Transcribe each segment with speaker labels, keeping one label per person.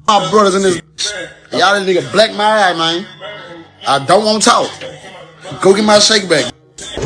Speaker 1: My brothers in this. Y'all this nigga black my eye, man. I don't want to talk. Go get my shake bag.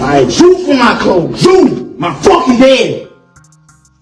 Speaker 2: I shoot for my clothes. You, my fucking dad.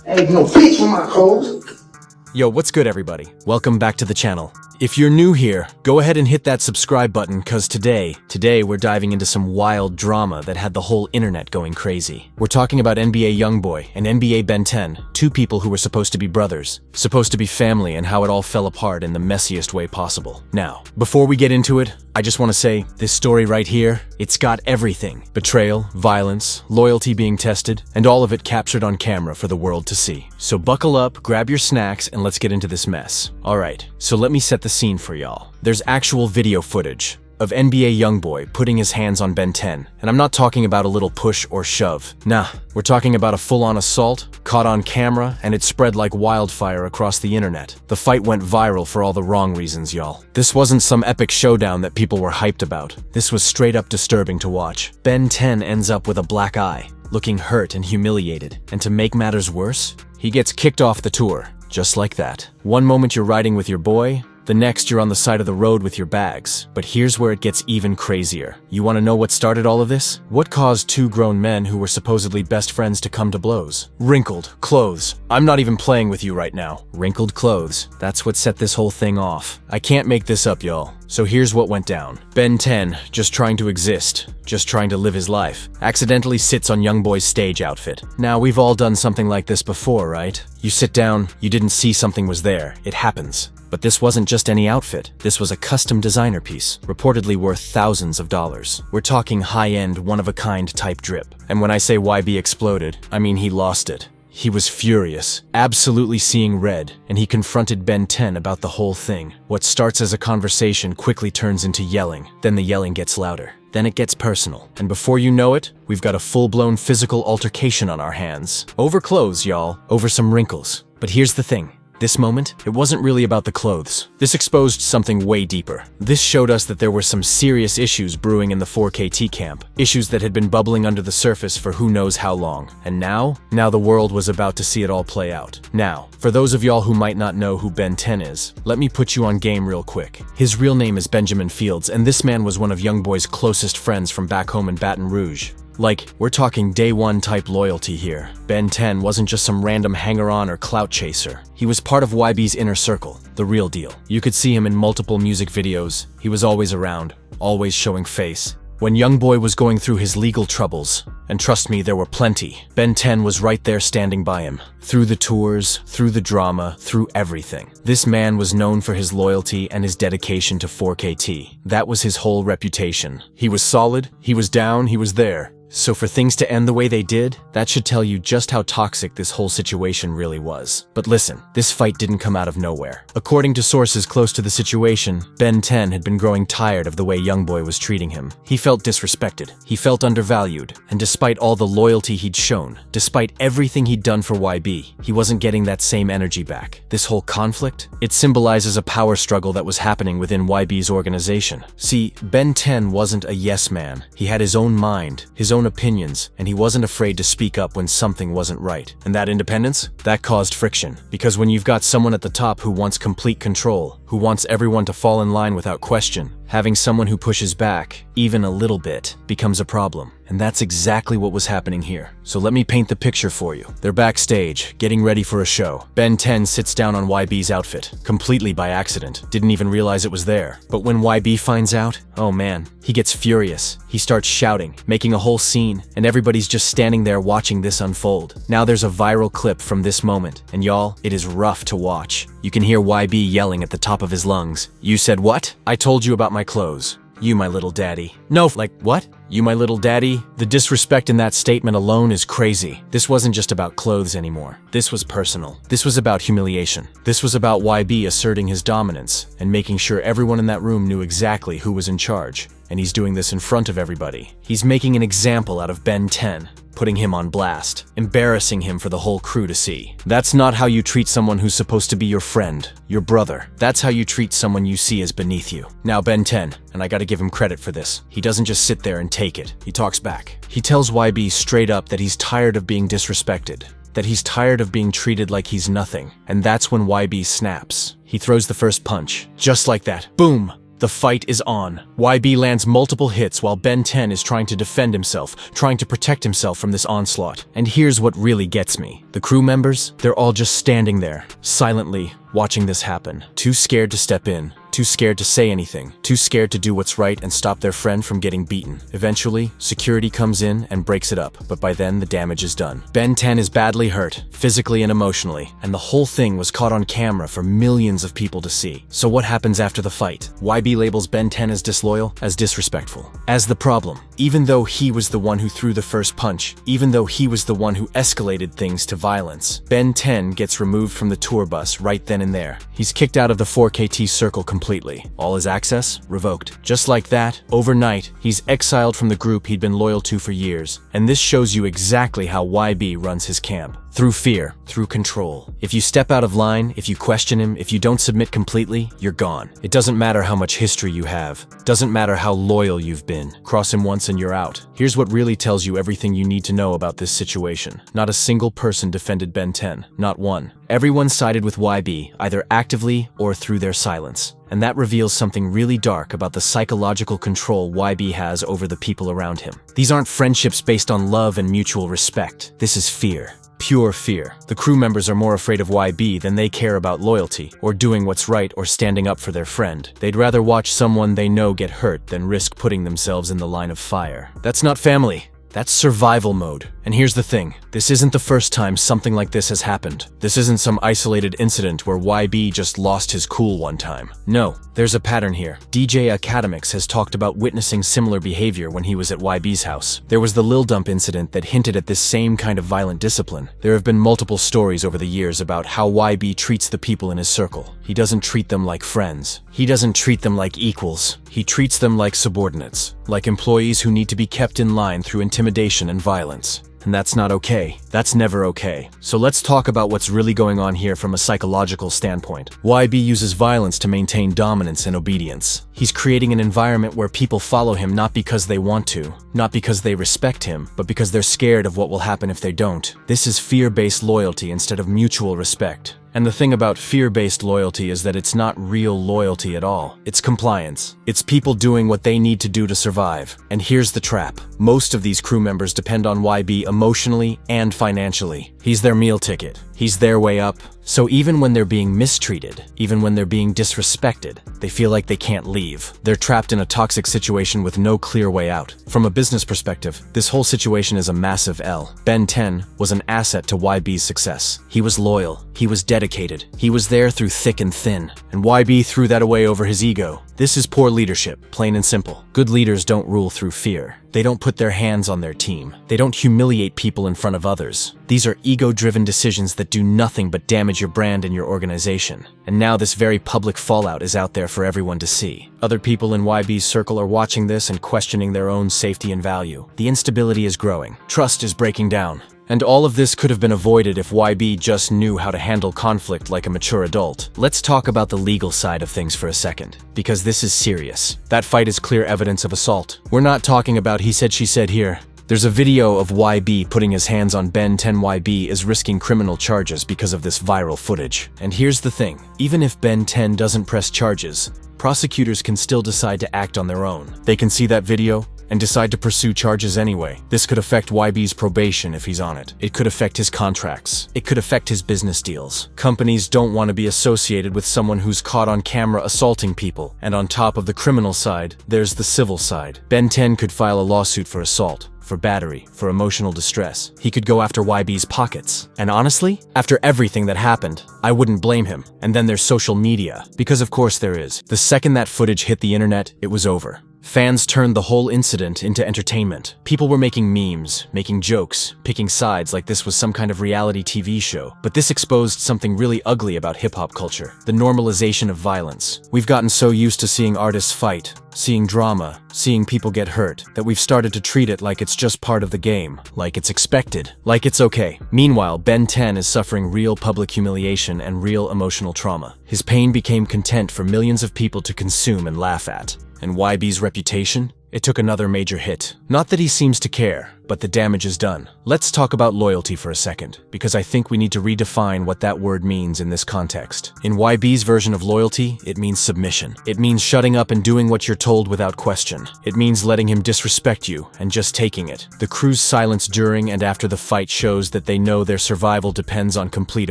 Speaker 2: Ain't no bitch for my clothes.
Speaker 3: Yo, what's good, everybody? Welcome back to the channel. If you're new here, go ahead and hit that subscribe button, cause today we're diving into some wild drama that had the whole internet going crazy. We're talking about NBA YoungBoy and NBA Ben 10, two people who were supposed to be brothers, supposed to be family, and how it all fell apart in the messiest way possible. Now, before we get into it, I just want to say, this story right here, it's got everything. Betrayal, violence, loyalty being tested, and all of it captured on camera for the world to see. So buckle up, grab your snacks, and let's get into this mess. Alright, so let me set the scene for y'all. There's actual video footage of NBA YoungBoy putting his hands on Ben 10, and I'm not talking about a little push or shove. Nah, we're talking about a full-on assault, caught on camera, and it spread like wildfire across the internet. The fight went viral for all the wrong reasons, y'all. This wasn't some epic showdown that people were hyped about. This was straight up disturbing to watch. Ben 10 ends up with a black eye, looking hurt and humiliated, and to make matters worse, he gets kicked off the tour, just like that. One moment you're riding with your boy, the next, you're on the side of the road with your bags. But here's where it gets even crazier. You want to know what started all of this? What caused two grown men who were supposedly best friends to come to blows? Wrinkled clothes. I'm not even playing with you right now. Wrinkled clothes. That's what set this whole thing off. I can't make this up, y'all. So here's what went down. Ben 10, just trying to exist, just trying to live his life, accidentally sits on YoungBoy's stage outfit. Now, we've all done something like this before, right? You sit down, you didn't see something was there. It happens. But this wasn't just any outfit. This was a custom designer piece, reportedly worth thousands of dollars. We're talking high-end, one-of-a-kind type drip. And when I say YB exploded, I mean he lost it. He was furious, absolutely seeing red, and he confronted Ben 10 about the whole thing. What starts as a conversation quickly turns into yelling. Then the yelling gets louder. Then it gets personal. And before you know it, we've got a full-blown physical altercation on our hands. Over clothes, y'all. Over some wrinkles. But here's the thing. This moment, it wasn't really about the clothes. This exposed something way deeper. This showed us that there were some serious issues brewing in the 4KT camp. Issues that had been bubbling under the surface for who knows how long. And now the world was about to see it all play out. Now, for those of y'all who might not know who Ben 10 is, let me put you on game real quick. His real name is Benjamin Fields, and this man was one of YoungBoy's closest friends from back home in Baton Rouge. Like, we're talking day one type loyalty here. Ben 10 wasn't just some random hanger-on or clout chaser. He was part of YB's inner circle, the real deal. You could see him in multiple music videos. He was always around, always showing face. When YoungBoy was going through his legal troubles, and trust me, there were plenty, Ben 10 was right there standing by him. Through the tours, through the drama, through everything. This man was known for his loyalty and his dedication to 4KT. That was his whole reputation. He was solid, he was down, he was there. So for things to end the way they did, that should tell you just how toxic this whole situation really was. But listen, this fight didn't come out of nowhere. According to sources close to the situation, Ben 10 had been growing tired of the way YoungBoy was treating him. He felt disrespected, he felt undervalued, and despite all the loyalty he'd shown, despite everything he'd done for YB, he wasn't getting that same energy back. This whole conflict, it symbolizes a power struggle that was happening within YB's organization. See, Ben 10 wasn't a yes man. He had his own mind, his own opinions, and he wasn't afraid to speak up when something wasn't right. And that independence? That caused friction. Because when you've got someone at the top who wants complete control, who wants everyone to fall in line without question, having someone who pushes back, even a little bit, becomes a problem. And that's exactly what was happening here. So let me paint the picture for you. They're backstage, getting ready for a show. Ben 10 sits down on YB's outfit, completely by accident. Didn't even realize it was there. But when YB finds out, oh man, he gets furious. He starts shouting, making a whole scene, and everybody's just standing there watching this unfold. Now there's a viral clip from this moment, and y'all, it is rough to watch. You can hear YB yelling at the top of his lungs. "You said what? I told you about my clothes. You my little daddy." No, like, what? You my little daddy? The disrespect in that statement alone is crazy. This wasn't just about clothes anymore. This was personal. This was about humiliation. This was about YB asserting his dominance and making sure everyone in that room knew exactly who was in charge. And he's doing this in front of everybody. He's making an example out of Ben 10. putting him on blast, embarrassing him for the whole crew to see. That's not how you treat someone who's supposed to be your friend, your brother. That's how you treat someone you see as beneath you. Now Ben 10, and I gotta give him credit for this, he doesn't just sit there and take it. He talks back. He tells YB straight up that he's tired of being disrespected, that he's tired of being treated like he's nothing. And that's when YB snaps. He throws the first punch. Just like that. Boom! The fight is on. YB lands multiple hits while Ben 10 is trying to defend himself, trying to protect himself from this onslaught. And here's what really gets me. The crew members, they're all just standing there, silently watching this happen. Too scared to step in, too scared to say anything, too scared to do what's right and stop their friend from getting beaten. Eventually, security comes in and breaks it up, but by then the damage is done. Ben 10 is badly hurt, physically and emotionally, and the whole thing was caught on camera for millions of people to see. So what happens after the fight? YB labels Ben 10 as disloyal, as disrespectful, as the problem. Even though he was the one who threw the first punch, even though he was the one who escalated things to violence, Ben 10 gets removed from the tour bus right then and there. He's kicked out of the 4KT circle completely. All his access revoked. Just like that, overnight, he's exiled from the group he'd been loyal to for years. And this shows you exactly how YB runs his camp. Through fear, through control. If you step out of line, if you question him, if you don't submit completely, you're gone. It doesn't matter how much history you have. Doesn't matter how loyal you've been. Cross him once and you're out. Here's what really tells you everything you need to know about this situation. Not a single person defended Ben 10. Not one. Everyone sided with YB, either actively or through their silence. And that reveals something really dark about the psychological control YB has over the people around him. These aren't friendships based on love and mutual respect. This is fear. Pure fear. The crew members are more afraid of YB than they care about loyalty, or doing what's right, or standing up for their friend. They'd rather watch someone they know get hurt than risk putting themselves in the line of fire. That's not family. That's survival mode. And here's the thing, this isn't the first time something like this has happened. This isn't some isolated incident where YB just lost his cool one time. No, there's a pattern here. DJ Academics has talked about witnessing similar behavior when he was at YB's house. There was the Lil Dump incident that hinted at this same kind of violent discipline. There have been multiple stories over the years about how YB treats the people in his circle. He doesn't treat them like friends. He doesn't treat them like equals. He treats them like subordinates, like employees who need to be kept in line through intimidation and violence. And that's not okay. That's never okay. So let's talk about what's really going on here from a psychological standpoint. YB uses violence to maintain dominance and obedience. He's creating an environment where people follow him not because they want to, not because they respect him, but because they're scared of what will happen if they don't. This is fear-based loyalty instead of mutual respect. And the thing about fear-based loyalty is that it's not real loyalty at all. It's compliance. It's people doing what they need to do to survive. And here's the trap. Most of these crew members depend on YB emotionally and financially. He's their meal ticket. He's their way up. So even when they're being mistreated, even when they're being disrespected, they feel like they can't leave. They're trapped in a toxic situation with no clear way out. From a business perspective, this whole situation is a massive L. Ben 10 was an asset to YB's success. He was loyal. He was dedicated. He was there through thick and thin. And YB threw that away over his ego. This is poor leadership, plain and simple. Good leaders don't rule through fear. They don't put their hands on their team. They don't humiliate people in front of others. These are ego-driven decisions that do nothing but damage your brand and your organization. And now this very public fallout is out there for everyone to see. Other people in YB's circle are watching this and questioning their own safety and value. The instability is growing. Trust is breaking down. And all of this could have been avoided if YB just knew how to handle conflict like a mature adult. Let's talk about the legal side of things for a second, because this is serious. That fight is clear evidence of assault. We're not talking about he said she said here. There's a video of YB putting his hands on Ben 10. YB is risking criminal charges because of this viral footage. And here's the thing, even if Ben 10 doesn't press charges, prosecutors can still decide to act on their own. They can see that video and decide to pursue charges anyway. This could affect YB's probation if he's on it. It could affect his contracts. It could affect his business deals. Companies don't want to be associated with someone who's caught on camera assaulting people. And on top of the criminal side, there's the civil side. Ben 10 could file a lawsuit for assault, for battery, for emotional distress. He could go after YB's pockets. And honestly, after everything that happened, I wouldn't blame him. And then there's social media, because of course there is. The second that footage hit the internet, it was over. Fans turned the whole incident into entertainment. People were making memes, making jokes, picking sides like this was some kind of reality TV show. But this exposed something really ugly about hip-hop culture, the normalization of violence. We've gotten so used to seeing artists fight, seeing drama, seeing people get hurt, that we've started to treat it like it's just part of the game, like it's expected, like it's okay. Meanwhile, Ben 10 is suffering real public humiliation and real emotional trauma. His pain became content for millions of people to consume and laugh at. And YB's reputation? it took another major hit. Not that he seems to care, but the damage is done. Let's talk about loyalty for a second, because I think we need to redefine what that word means in this context. In YB's version of loyalty, it means submission. It means shutting up and doing what you're told without question. It means letting him disrespect you and just taking it. The crew's silence during and after the fight shows that they know their survival depends on complete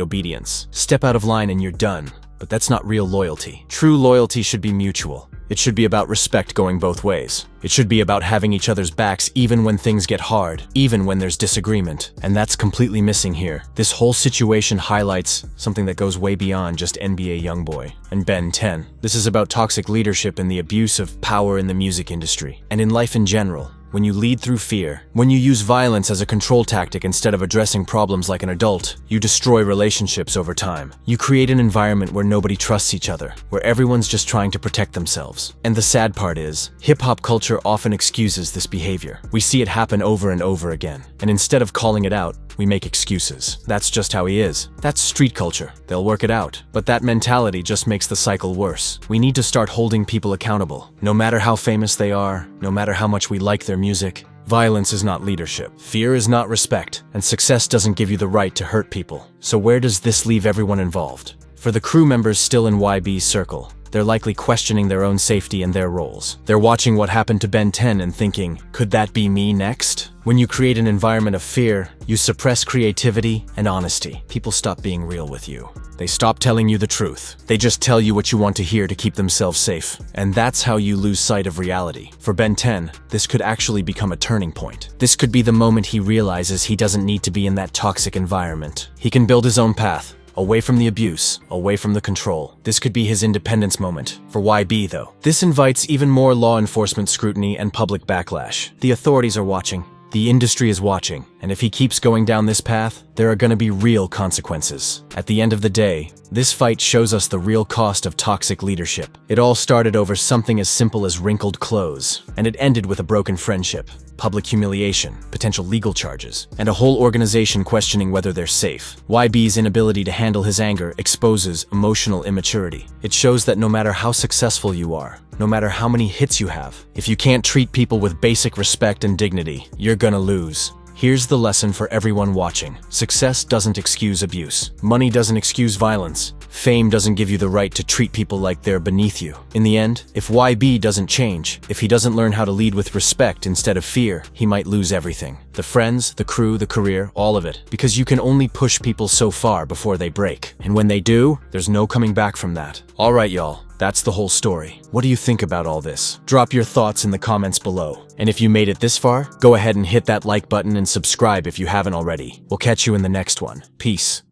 Speaker 3: obedience. Step out of line and you're done. But that's not real loyalty. True loyalty should be mutual. It should be about respect going both ways. It should be about having each other's backs even when things get hard, even when there's disagreement. And that's completely missing here. This whole situation highlights something that goes way beyond just NBA YoungBoy and Ben 10. This is about toxic leadership and the abuse of power in the music industry, and in life in general. When you lead through fear, when you use violence as a control tactic instead of addressing problems like an adult, you destroy relationships over time. You create an environment where nobody trusts each other, where everyone's just trying to protect themselves. And the sad part is, hip-hop culture often excuses this behavior. We see it happen over and over again, and instead of calling it out, we make excuses. That's just how he is. That's street culture. They'll work it out. But that mentality just makes the cycle worse. We need to start holding people accountable. No matter how famous they are, no matter how much we like their music, violence is not leadership. Fear is not respect. And success doesn't give you the right to hurt people. So where does this leave everyone involved? For the crew members still in YB's circle, they're likely questioning their own safety and their roles. They're watching what happened to Ben 10 and thinking, could that be me next? When you create an environment of fear, you suppress creativity and honesty. People stop being real with you. They stop telling you the truth. They just tell you what you want to hear to keep themselves safe. And that's how you lose sight of reality. For Ben 10, this could actually become a turning point. This could be the moment he realizes he doesn't need to be in that toxic environment. He can build his own path. Away from the abuse, away from the control. This could be his independence moment. For YB, though, this invites even more law enforcement scrutiny and public backlash. The authorities are watching. The industry is watching. And if he keeps going down this path, there are going to be real consequences. At the end of the day, this fight shows us the real cost of toxic leadership. It all started over something as simple as wrinkled clothes, and it ended with a broken friendship, public humiliation, potential legal charges, and a whole organization questioning whether they're safe. YB's inability to handle his anger exposes emotional immaturity. It shows that no matter how successful you are, no matter how many hits you have, if you can't treat people with basic respect and dignity, you're gonna lose. Here's the lesson for everyone watching. Success doesn't excuse abuse. Money doesn't excuse violence. Fame doesn't give you the right to treat people like they're beneath you. In the end, if YB doesn't change, if he doesn't learn how to lead with respect instead of fear, he might lose everything. The friends, the crew, the career, all of it. Because you can only push people so far before they break. And when they do, there's no coming back from that. Alright, y'all. That's the whole story. What do you think about all this? Drop your thoughts in the comments below. And if you made it this far, go ahead and hit that like button and subscribe if you haven't already. We'll catch you in the next one. Peace.